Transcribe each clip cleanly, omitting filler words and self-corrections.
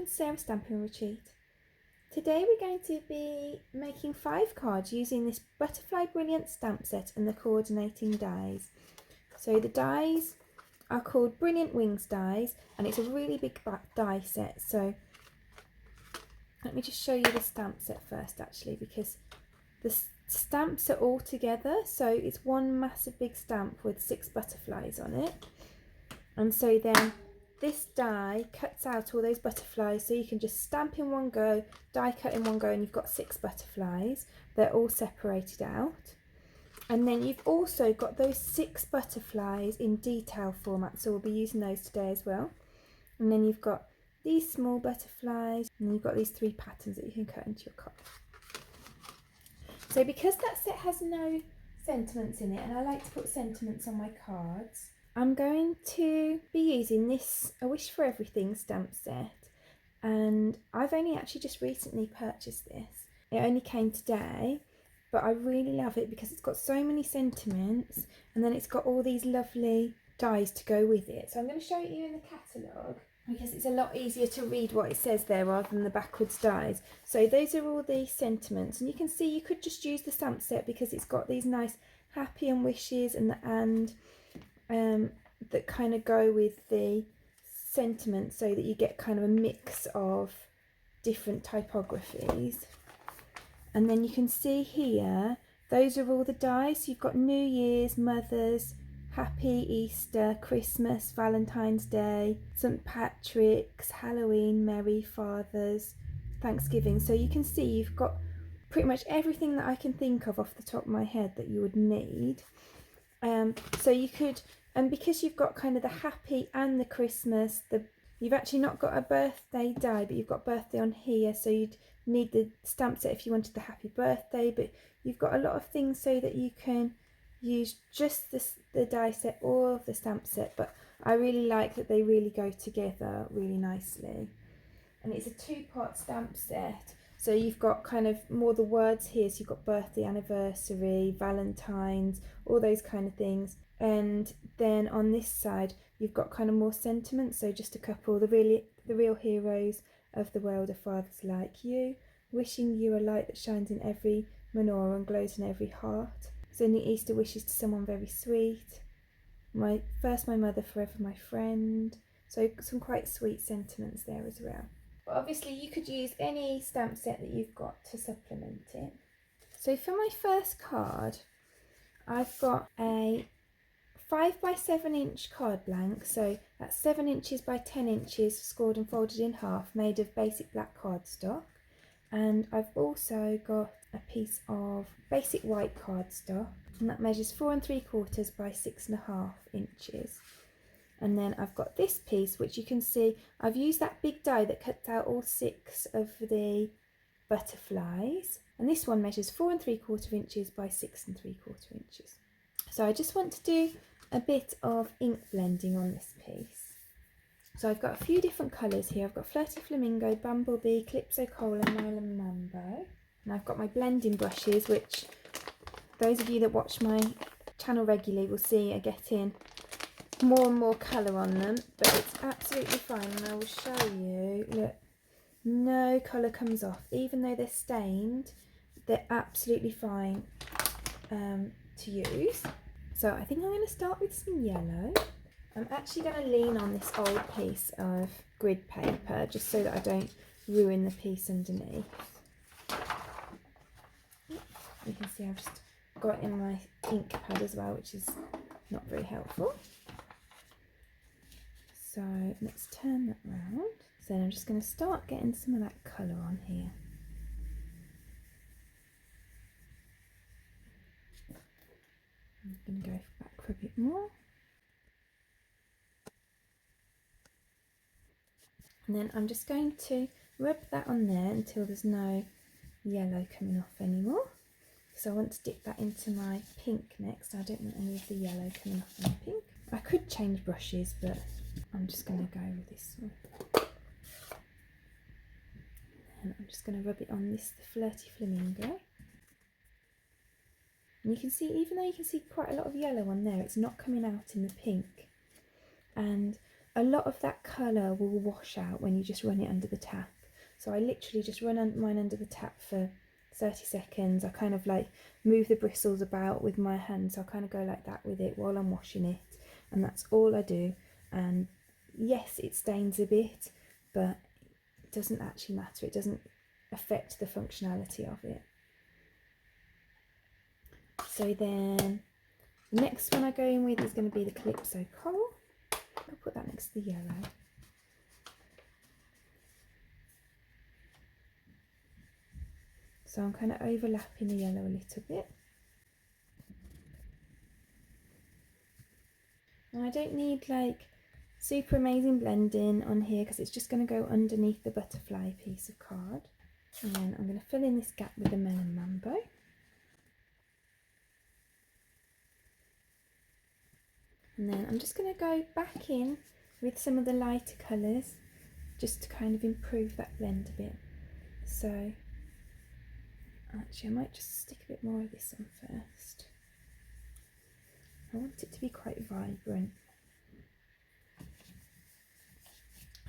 welcome to Sarah's Stamping Retreat. Today we're going to be making 5 cards using this Butterfly Brilliance Stamp set and the coordinating dies. So the dies are called Brilliant Wings dies, and it's a really big die set. So let me just show you the stamp set first actually, because the stamps are all together, so it's one massive big stamp with 6 butterflies on it. And so then this die cuts out all those butterflies, so you can just stamp in one go, die cut in one go, and you've got 6 butterflies. They're all separated out. And then you've also got those 6 butterflies in detail format, so we'll be using those today as well. And then you've got these small butterflies, and then you've got these 3 patterns that you can cut into your card. So because that set has no sentiments in it, and I like to put sentiments on my cards, I'm going to be using this A Wish for Everything stamp set, and I've only actually just recently purchased this. It only came today, but I really love it because it's got so many sentiments, and then it's got all these lovely dies to go with it. So I'm going to show it you in the catalogue because it's a lot easier to read what it says there rather than the backwards dies. So those are all the sentiments, and you can see you could just use the stamp set because it's got these nice happy and wishes and that kind of go with the sentiments, so that you get kind of a mix of different typographies. And then you can see here, those are all the dies. So you've got New Year's, Mother's, Happy Easter, Christmas, Valentine's Day, St. Patrick's, Halloween, Merry Father's, Thanksgiving. So you can see you've got pretty much everything that I can think of off the top of my head that you would need. So you could, and because you've got kind of the happy and the Christmas, you've actually not got a birthday die, but you've got birthday on here, so you'd need the stamp set if you wanted the happy birthday, but you've got a lot of things so that you can use just the die set or the stamp set. But I really like that they really go together really nicely. And it's a 2-part stamp set, so you've got kind of more the words here, so you've got birthday, anniversary, Valentine's, all those kind of things. And then on this side you've got kind of more sentiments, so just a couple, the real heroes of the world are fathers like you, wishing you a light that shines in every menorah and glows in every heart, sending Easter wishes to someone very sweet, my mother, forever my friend. So some quite sweet sentiments there as well. But obviously you could use any stamp set that you've got to supplement it. So for my first card, I've got a 5x7 inch card blank, so that's 7 inches by 10 inches scored and folded in half, made of basic black cardstock. And I've also got a piece of basic white cardstock, and that measures 4 3/4 by 6.5 inches. And then I've got this piece, which you can see I've used that big die that cuts out all 6 of the butterflies, and this one measures 4 3/4 inches by 6 3/4 inches. So I just want to do a bit of ink blending on this piece. So I've got a few different colours here. I've got Flirty Flamingo, Bumblebee, Calypso Cola, Nylon Mambo. And I've got my blending brushes, which those of you that watch my channel regularly will see are getting more and more colour on them, but it's absolutely fine, and I will show you. Look, no colour comes off. Even though they're stained, they're absolutely fine to use. So I think I'm going to start with some yellow. I'm actually going to lean on this old piece of grid paper just so that I don't ruin the piece underneath. You can see I've just got it in my ink pad as well, which is not very helpful. So let's turn that round. So I'm just going to start getting some of that colour on here. I'm going to go back for a bit more. And then I'm just going to rub that on there until there's no yellow coming off anymore. So I want to dip that into my pink next. I don't want any of the yellow coming off my pink. I could change brushes, but I'm just going to go with this one. And I'm just going to rub it on this Flirty Flamingo. And you can see, even though you can see quite a lot of yellow on there, it's not coming out in the pink. And a lot of that colour will wash out when you just run it under the tap. So I literally just run mine under the tap for 30 seconds. I kind of like move the bristles about with my hands, so I kind of go like that with it while I'm washing it, and that's all I do. And yes, it stains a bit, but it doesn't actually matter. It doesn't affect the functionality of it. So then the next one I go in with is going to be the Calypso Coral. I'll put that next to the yellow. So I'm kind of overlapping the yellow a little bit. And I don't need like super amazing blending on here because it's just going to go underneath the butterfly piece of card. And then I'm going to fill in this gap with the Melon Mambo. And then I'm just going to go back in with some of the lighter colours just to kind of improve that blend a bit. So actually I might just stick a bit more of this on first. I want it to be quite vibrant.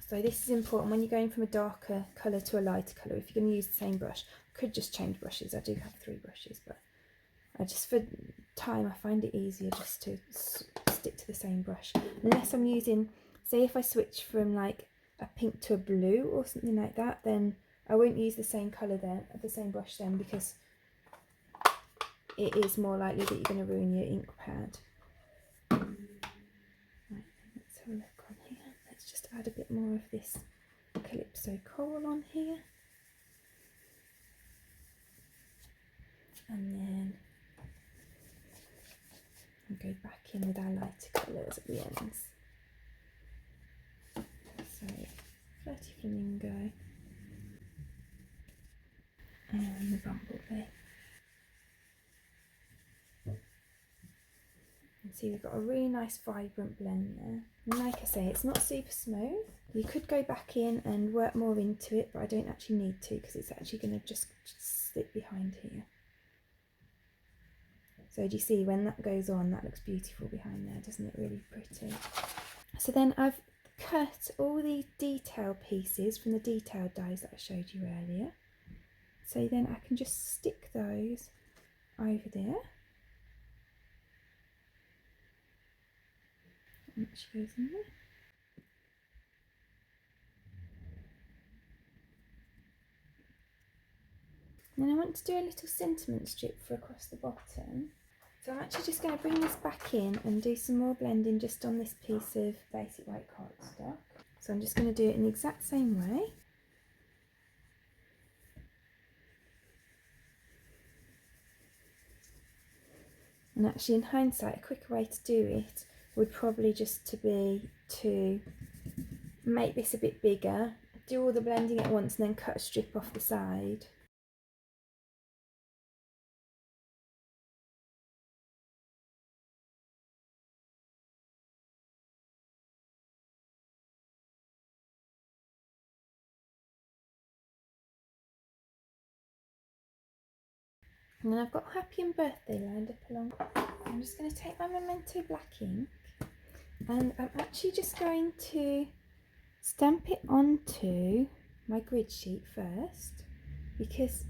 So this is important when you're going from a darker colour to a lighter colour. If you're going to use the same brush, I could just change brushes. I do have 3 brushes, but I just, for time, I find it easier just to stick to the same brush. Unless I'm using, say if I switch from like a pink to a blue or something like that, then I won't use the same colour then, the same brush then, because it is more likely that you're going to ruin your ink pad. Right, let's have a look on here. Let's just add a bit more of this Calypso Coral on here. And then I'll go back in with our lighter colours at the ends. So, Flirty Flamingo and the Bumblebee. And see, we've got a really nice vibrant blend there. And like I say, it's not super smooth. You could go back in and work more into it, but I don't actually need to because it's actually going to just slip behind here. So do you see when that goes on, that looks beautiful behind there, doesn't it? Really pretty. So then I've cut all the detail pieces from the detail dies that I showed you earlier. So then I can just stick those over there. And that goes in there. And then I want to do a little sentiment strip for across the bottom. So I'm actually just going to bring this back in and do some more blending just on this piece of basic white cardstock. So I'm just going to do it in the exact same way. And actually in hindsight, a quicker way to do it would probably just to be to make this a bit bigger, do all the blending at once and then cut a strip off the side. And then I've got Happy and Birthday lined up along. I'm just going to take my Memento black ink and I'm actually just going to stamp it onto my grid sheet first because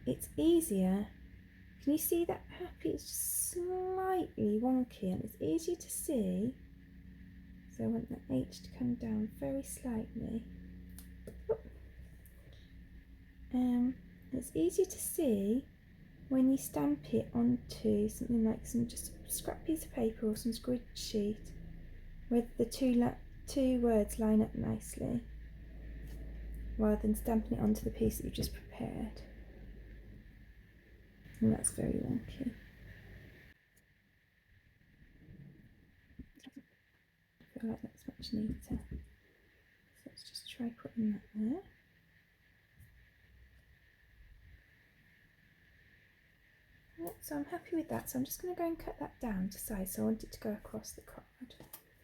it's easier. Can you see that Happy is just slightly wonky and it's easier to see? So I want the H to come down very slightly. It's easier to see when you stamp it onto something like just a scrap piece of paper or some grid sheet where the two words line up nicely rather than stamping it onto the piece that you've just prepared. And that's very wonky. I feel like that's much neater. So let's just try putting that there. So I'm happy with that, so I'm just going to go and cut that down to size, so I want it to go across the card.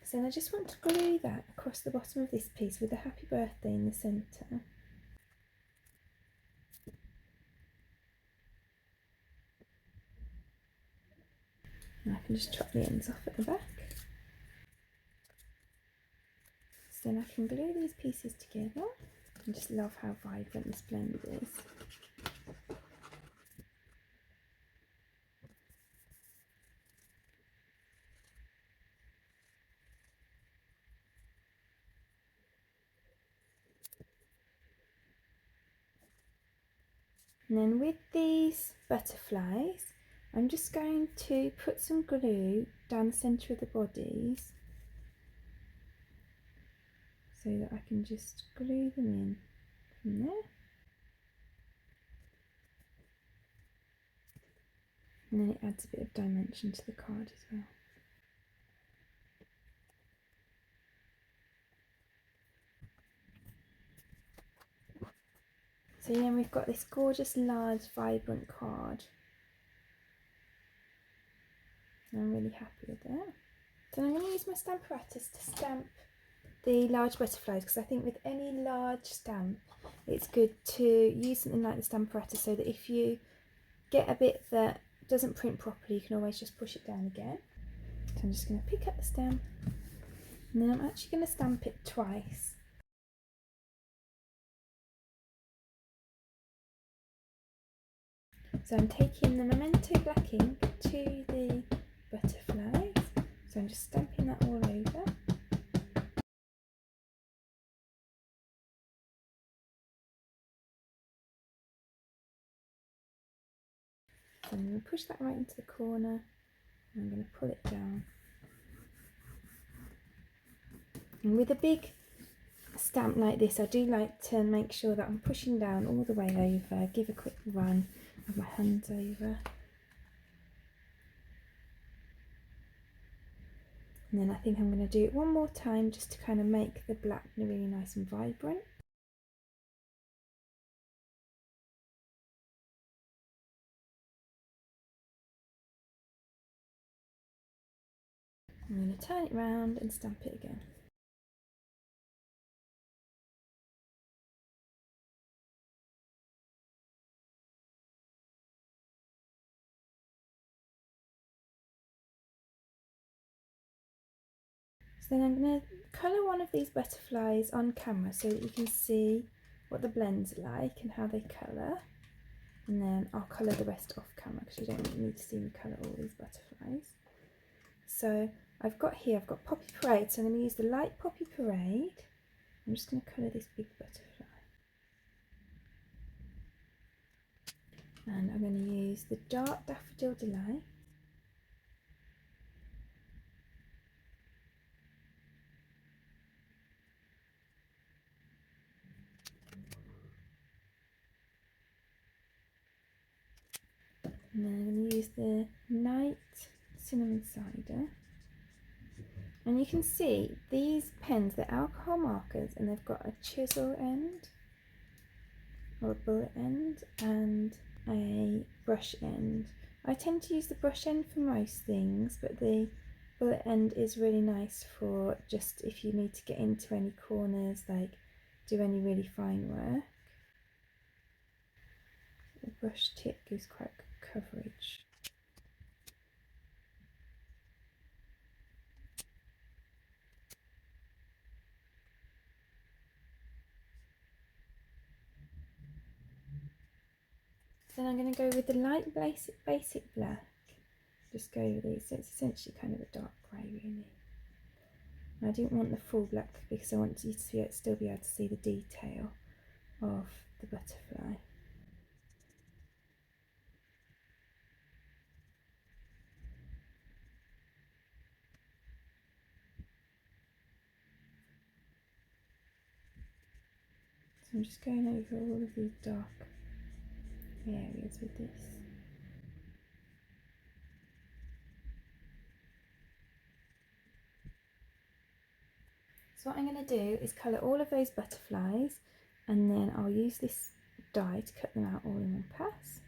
So then I just want to glue that across the bottom of this piece with the Happy Birthday in the centre. And I can just chop the ends off at the back. So then I can glue these pieces together. I just love how vibrant this blend is. And then with these butterflies, I'm just going to put some glue down the centre of the bodies so that I can just glue them in from there. And then it adds a bit of dimension to the card as well. So yeah, we've got this gorgeous, large, vibrant card. I'm really happy with that. So I'm going to use my stamp apparatus to stamp the large butterflies, because I think with any large stamp it's good to use something like the stamp apparatus so that if you get a bit that doesn't print properly, you can always just push it down again. So I'm just going to pick up the stamp, and then I'm actually going to stamp it twice. So I'm taking the Memento black ink to the butterflies, so I'm just stamping that all over. So I'm going to push that right into the corner, and I'm going to pull it down. And with a big stamp like this, I do like to make sure that I'm pushing down all the way over, give a quick run of my hands over. And then I think I'm going to do it one more time just to kind of make the black really nice and vibrant. I'm going to turn it round and stamp it again. So then I'm going to colour one of these butterflies on camera so that you can see what the blends are like and how they colour. And then I'll colour the rest off camera because you don't need to see me colour all these butterflies. So I've got Poppy Parade, so I'm going to use the light Poppy Parade. I'm just going to colour this big butterfly. And I'm going to use the dark Daffodil Delight. And then I'm going to use the Night Cinnamon Cider. And you can see these pens, they're alcohol markers, and they've got a chisel end or a bullet end and a brush end. I tend to use the brush end for most things, but the bullet end is really nice for just if you need to get into any corners, like do any really fine work. The brush tip gives quite good coverage. Then I'm going to go with the light basic black. Just go with these, so it's essentially kind of a dark grey really. And I didn't want the full black because I want you to still be able to see the detail of the butterfly. So I'm just going over all of these dark areas with this. So what I'm going to do is colour all of those butterflies, and then I'll use this die to cut them out all in one pass.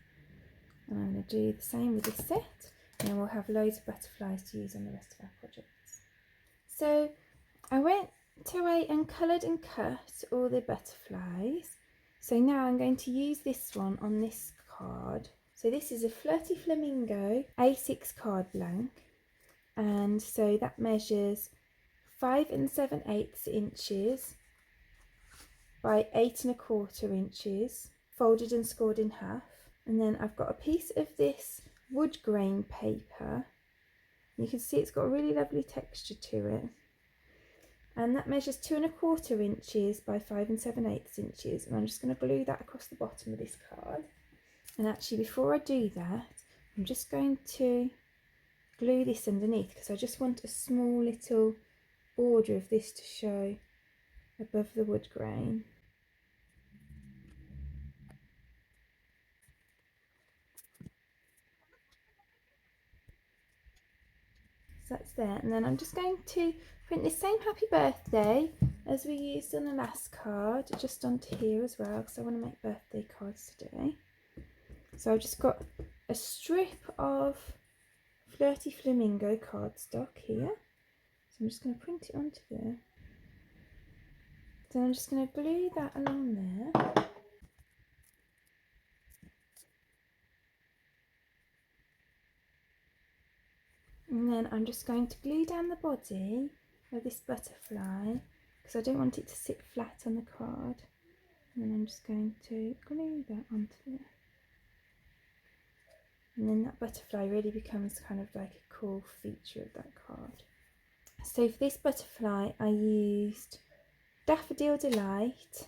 And I'm going to do the same with this set, and then we'll have loads of butterflies to use on the rest of our projects. So I went away and coloured and cut all the butterflies. So now I'm going to use this one on this card. So this is a Flirty Flamingo A6 card blank, and so that measures 5 7/8 inches by 8 1/4 inches, folded and scored in half. And then I've got a piece of this wood grain paper. You can see it's got a really lovely texture to it. And that measures 2 1/4 inches by 5 7/8 inches. And I'm just going to glue that across the bottom of this card. And actually, before I do that, I'm just going to glue this underneath because I just want a small little border of this to show above the wood grain. So that's there, and then I'm just going to print the same happy birthday as we used on the last card just onto here as well, because I want to make birthday cards today. So I've just got a strip of Flirty Flamingo cardstock here, so I'm just going to print it onto there. So I'm just going to glue that along there. And then I'm just going to glue down the body of this butterfly because I don't want it to sit flat on the card. And then I'm just going to glue that onto there. And then that butterfly really becomes kind of like a cool feature of that card. So for this butterfly I used Daffodil Delight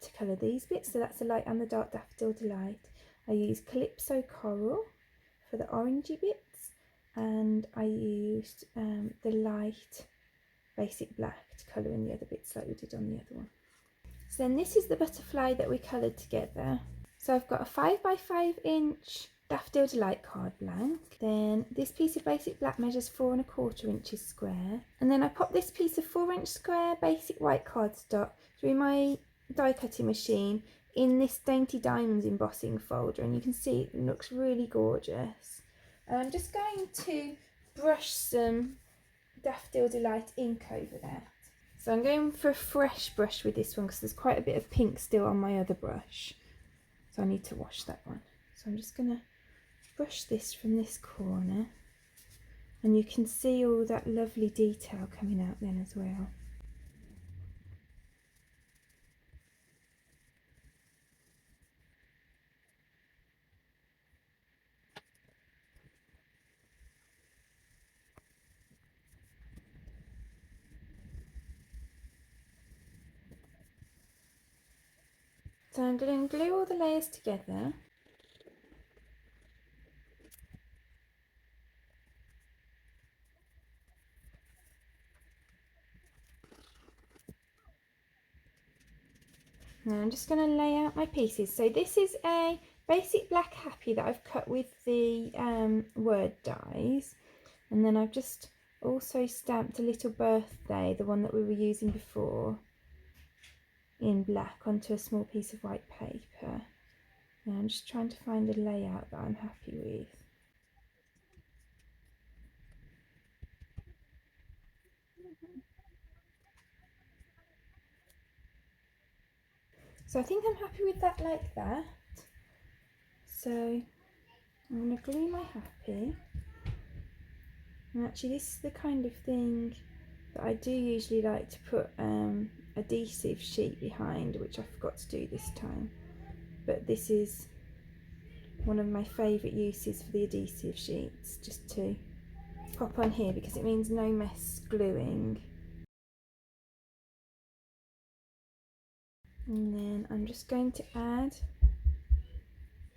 to colour these bits. So that's the light and the dark Daffodil Delight. I used Calypso Coral for the orangey bits. And I used the light basic black to colour in the other bits like we did on the other one. So then this is the butterfly that we coloured together. So I've got a 5 by 5 inch Daffodil Delight card blank. Then this piece of basic black measures 4 1/4 inches square. And then I pop this piece of 4-inch square basic white cardstock through my die cutting machine in this Dainty Diamonds embossing folder, and you can see it looks really gorgeous. I'm just going to brush some Daffodil Delight ink over that. So I'm going for a fresh brush with this one because there's quite a bit of pink still on my other brush. So I need to wash that one. So I'm just going to brush this from this corner. And you can see all that lovely detail coming out then as well. So I'm going to glue all the layers together. Now I'm just going to lay out my pieces. So this is a basic black happy that I've cut with the word dies. And then I've just also stamped a little birthday, the one that we were using before, in black onto a small piece of white paper. Now I'm just trying to find a layout that I'm happy with. So I think I'm happy with that like that. So I'm going to glue my happy. And actually this is the kind of thing that I do usually like to put adhesive sheet behind, which I forgot to do this time. But this is one of my favourite uses for the adhesive sheets, just to pop on here because it means no mess gluing. And then I'm just going to add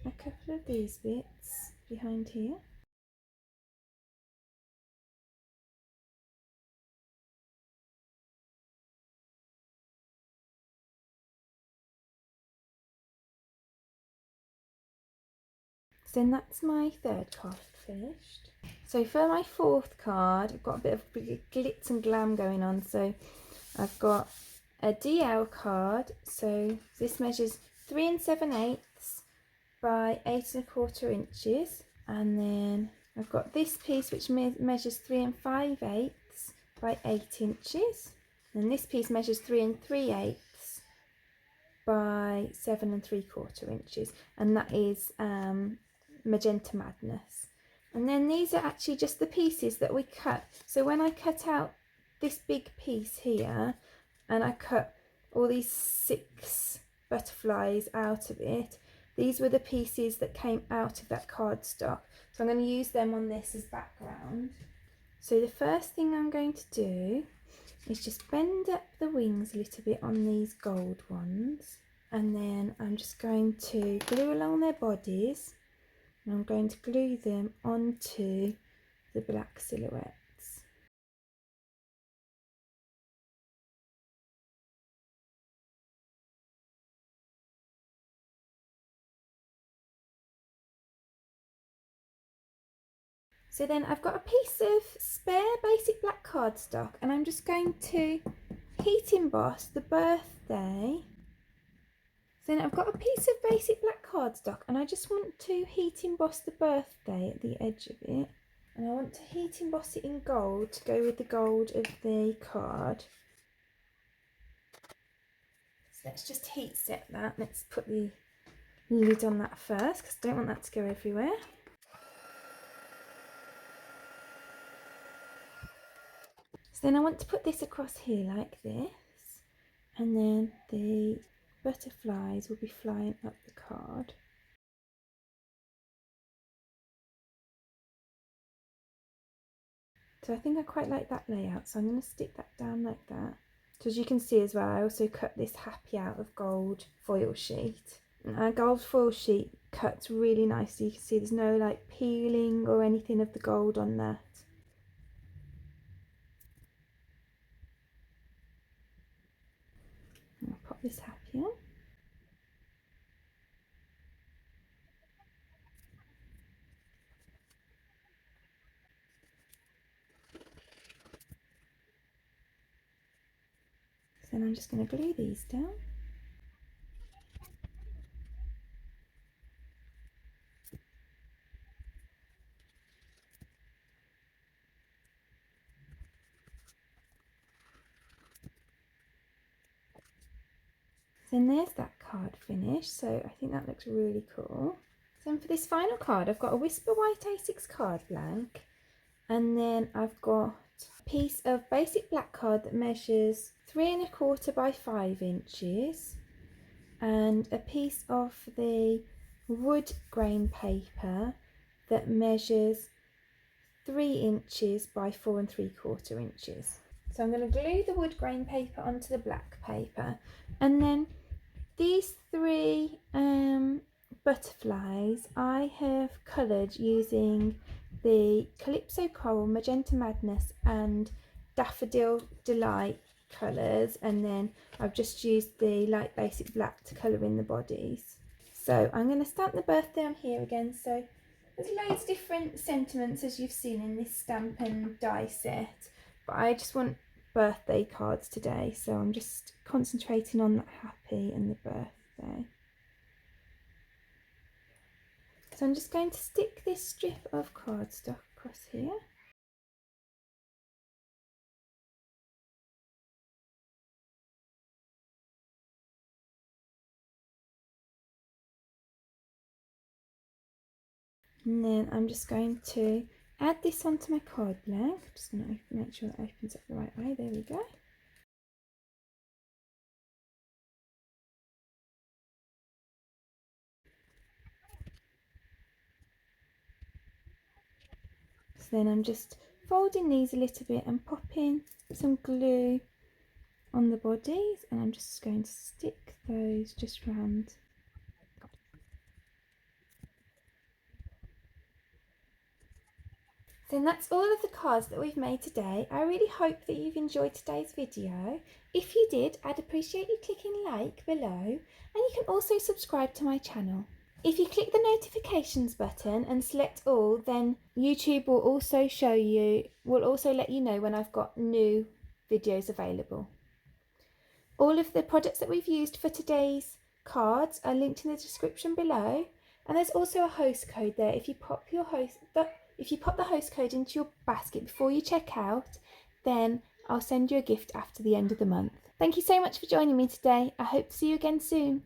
a couple of these bits behind here. So then that's my third card finished. So for my fourth card, I've got a bit of glitz and glam going on. So I've got a DL card. So this measures 3 7/8 by 8 1/4 inches. And then I've got this piece which measures 3 5/8 by 8 inches. And this piece measures 3 3/8 by 7 3/4 inches. And that is Magenta Madness. And then these are actually just the pieces that we cut. So when I cut out this big piece here and I cut all these 6 butterflies out of it. These were the pieces that came out of that cardstock. So I'm going to use them on this as background. So the first thing I'm going to do is just bend up the wings a little bit on these gold ones. And then I'm just going to glue along their bodies. And I'm going to glue them onto the black silhouettes. So then I've got a piece of spare basic black cardstock and I'm just going to heat emboss the birthday. So then I've got a piece of basic black cardstock and I just want to heat emboss the birthday at the edge of it. And I want to heat emboss it in gold to go with the gold of the card. So let's just heat set that. Let's put the lid on that first because I don't want that to go everywhere. So then I want to put this across here like this, and then the butterflies will be flying up the card. So I think I quite like that layout, so I'm going to stick that down like that. So as you can see as well, I also cut this happy out of gold foil sheet. And our gold foil sheet cuts really nicely. You can see there's no like peeling or anything of the gold on that. I'll pop this happy on. So then I'm just going to glue these down. Then there's that card finished, so I think that looks really cool. So for this final card, I've got a Whisper White A6 card blank, and then I've got a piece of basic black card that measures 3¼ by 5 inches, and a piece of the wood grain paper that measures 3 inches by 4¾ inches. So I'm going to glue the wood grain paper onto the black paper, and then these 3 butterflies I have coloured using the Calypso Coral, Magenta Madness and Daffodil Delight colours, and then I've just used the light basic black to colour in the bodies. So I'm going to stamp the birthday on here again. So there's loads of different sentiments as you've seen in this Stampin' die set, but I just want birthday cards today, so I'm just concentrating on that happy and the birthday. So I'm just going to stick this strip of cardstock across here. And then I'm just going to add this onto my card blank. I'm just going to make sure that opens up the right way. There we go. So then I'm just folding these a little bit and popping some glue on the bodies, and I'm just going to stick those just round. So that's all of the cards that we've made today. I really hope that you've enjoyed today's video. If you did, I'd appreciate you clicking like below, and you can also subscribe to my channel. If you click the notifications button and select all, then YouTube will also let you know when I've got new videos available. All of the products that we've used for today's cards are linked in the description below, and there's also a host code there. If you pop the host code into your basket before you check out, then I'll send you a gift after the end of the month. Thank you so much for joining me today. I hope to see you again soon.